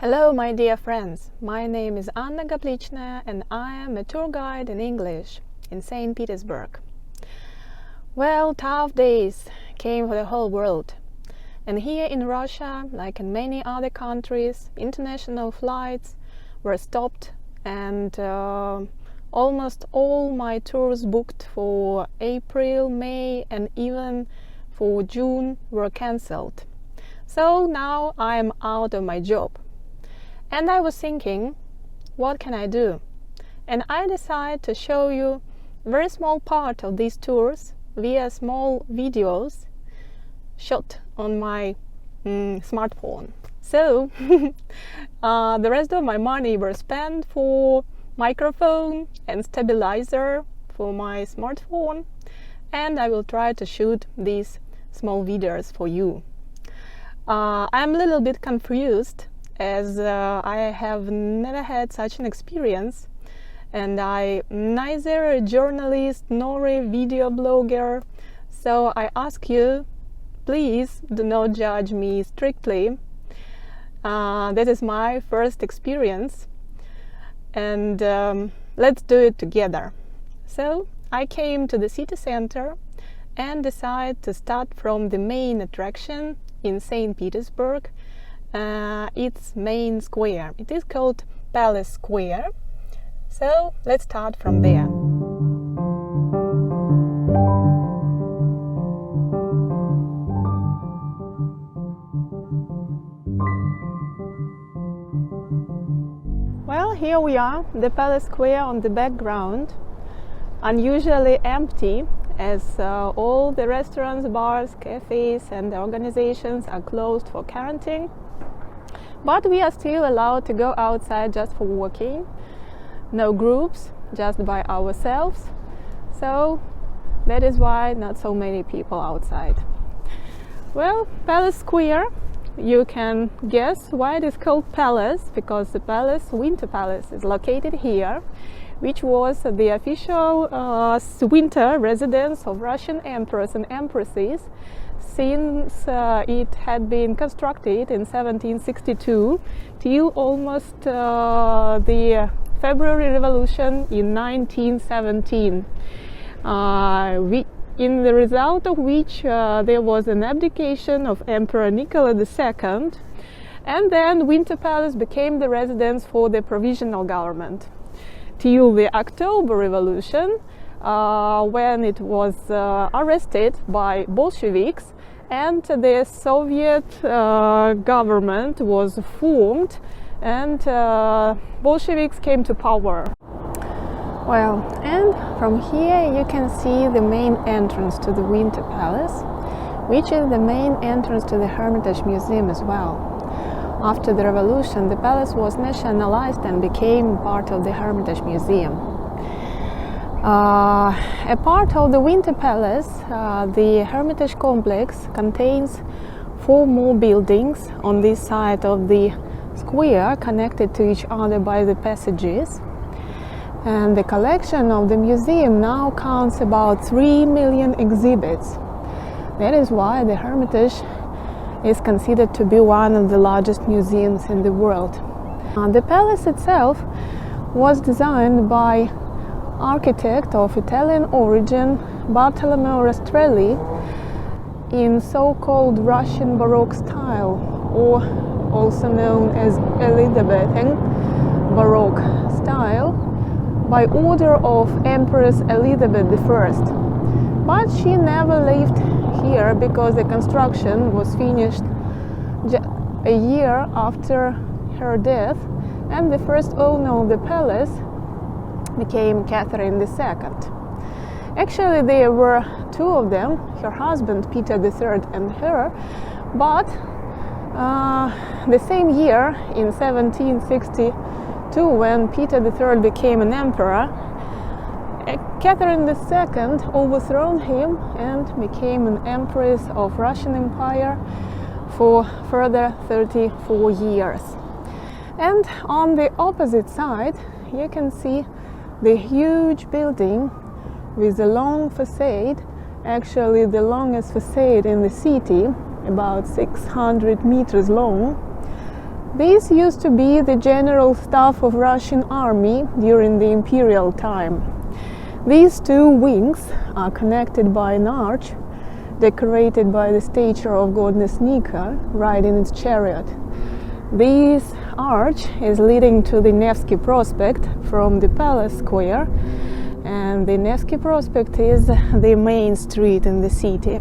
Hello, my dear friends. My name is Gaplichnaya and I am a tour guide in English in St. Petersburg. Well, tough days came for the whole world. And here in Russia, like in many other countries, international flights were stopped and almost all my tours booked for April, May and even for June were cancelled. So now I am out of my job. And I was thinking, what can I do? And I decided to show you a very small part of these tours via small videos shot on my smartphone. So the rest of my money were spent for microphone and stabilizer for my smartphone, and I will try to shoot these small videos for you. I'm a little bit confused as I have never had such an experience, and I'm neither a journalist nor a video blogger, so I ask you, please do not judge me strictly. That is my first experience, and let's do it together. So I came to the city center and decided to start from the main attraction in St. Petersburg, its main square. It is called Palace Square. So let's start from there. Well, here we are, the Palace Square on the background, unusually empty as all the restaurants, bars, cafes and organizations are closed for quarantine. But we are still allowed to go outside just for walking. No groups, just by ourselves. So that is why not so many people outside. Well, Palace Square, you can guess why it is called Palace, because the palace, Winter Palace, is located here, which was the official winter residence of Russian emperors and empresses since it had been constructed in 1762 till almost the February Revolution in 1917, in the result of which there was an abdication of Emperor Nicholas II, and then Winter Palace became the residence for the provisional government till the October Revolution, when it was arrested by Bolsheviks and the Soviet government was formed and Bolsheviks came to power. Well, and from here you can see the main entrance to the Winter Palace, which is the main entrance to the Hermitage Museum as well. After the revolution, the palace was nationalized and became part of the Hermitage Museum. A part of the Winter Palace, the Hermitage complex, contains 4 more buildings on this side of the square, connected to each other by the passages. And the collection of the museum now counts about 3 million exhibits. That is why the Hermitage is considered to be one of the largest museums in the world. The palace itself was designed by architect of Italian origin Bartolomeo Rastrelli in so-called Russian Baroque style, or also known as Elizabethan Baroque style, by order of Empress Elizabeth I. But she never lived here because the construction was finished a year after her death, and the first owner of the palace became Catherine II. Actually, there were 2 of them, her husband Peter III and her, but the same year, in 1762, when Peter III became an emperor, Catherine II overthrew him and became an empress of Russian Empire for further 34 years. And on the opposite side, you can see the huge building with a long facade, actually the longest facade in the city, about 600 meters long, This used to be the general staff of Russian army during the imperial time. These two wings are connected by an arch decorated by the statue of goddess Nika riding its chariot. This arch is leading to the Nevsky Prospect from the Palace Square, and the Nevsky Prospect is the main street in the city.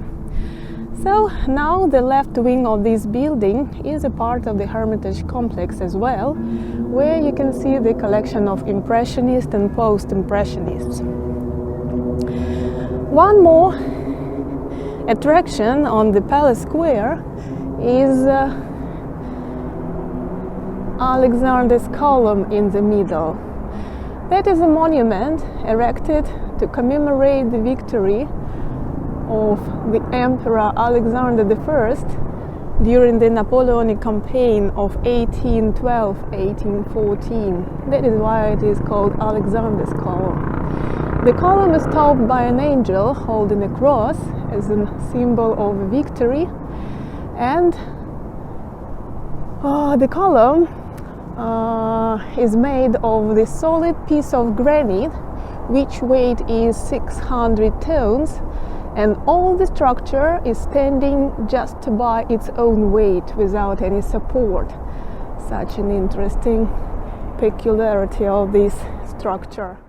So now the left wing of this building is a part of the Hermitage complex as well, where you can see the collection of Impressionists and Post-Impressionists. One more attraction on the Palace Square is Alexander's column in the middle. That is a monument erected to commemorate the victory of the Emperor Alexander I during the Napoleonic campaign of 1812-1814. That is why it is called Alexander's column. The column is topped by an angel holding a cross as a symbol of victory, and the column is made of the solid piece of granite, which weight is 600 tons, and all the structure is standing just by its own weight without any support. Such an interesting peculiarity of this structure.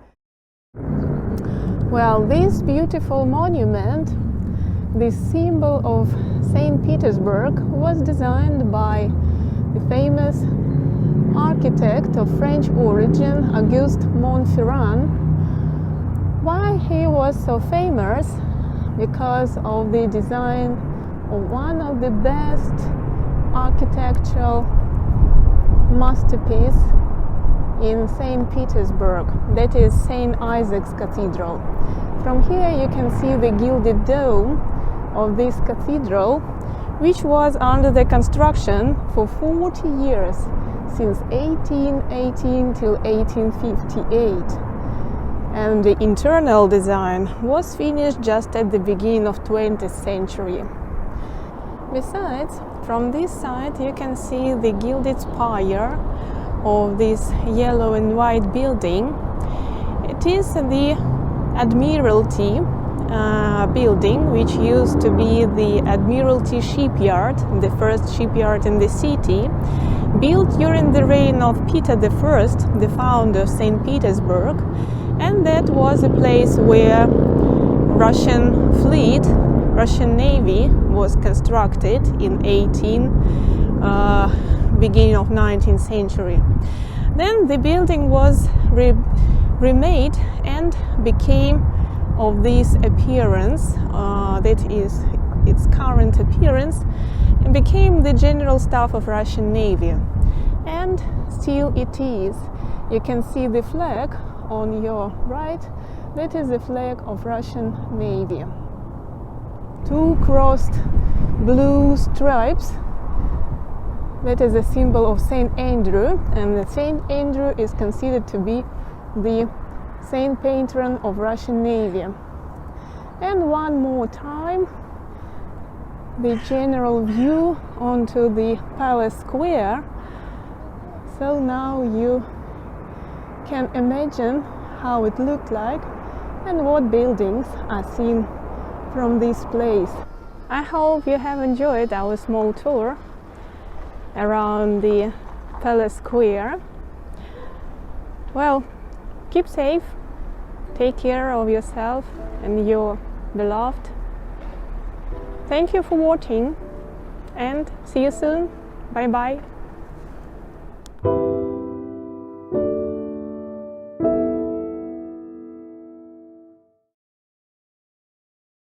Well, this beautiful monument, this symbol of St. Petersburg, was designed by the famous architect of French origin, Auguste Montferrand. Why he was so famous? Because of the design of one of the best architectural masterpieces in St. Petersburg, that is St. Isaac's Cathedral. From here you can see the gilded dome of this cathedral, which was under the construction for 40 years, since 1818 till 1858. And the internal design was finished just at the beginning of 20th century. Besides, from this side you can see the gilded spire of this yellow and white building. It is the Admiralty building, which used to be the Admiralty shipyard, the first shipyard in the city, built during the reign of Peter I, the founder of St. Petersburg, and that was a place where Russian fleet, Russian Navy was constructed in beginning of 19th century. Then the building was remade and became of this appearance, that is its current appearance, and became the general staff of Russian Navy. And still it is. You can see the flag on your right. That is the flag of Russian Navy. Two crossed blue stripes. That is a symbol of Saint Andrew, and the Saint Andrew is considered to be the saint patron of Russian Navy. And one more time, the general view onto the Palace Square. So now you can imagine how it looked like and what buildings are seen from this place. I hope you have enjoyed our small tour around the Palace Square. Well, keep safe, take care of yourself and your beloved. Thank you for watching and see you soon. Bye bye.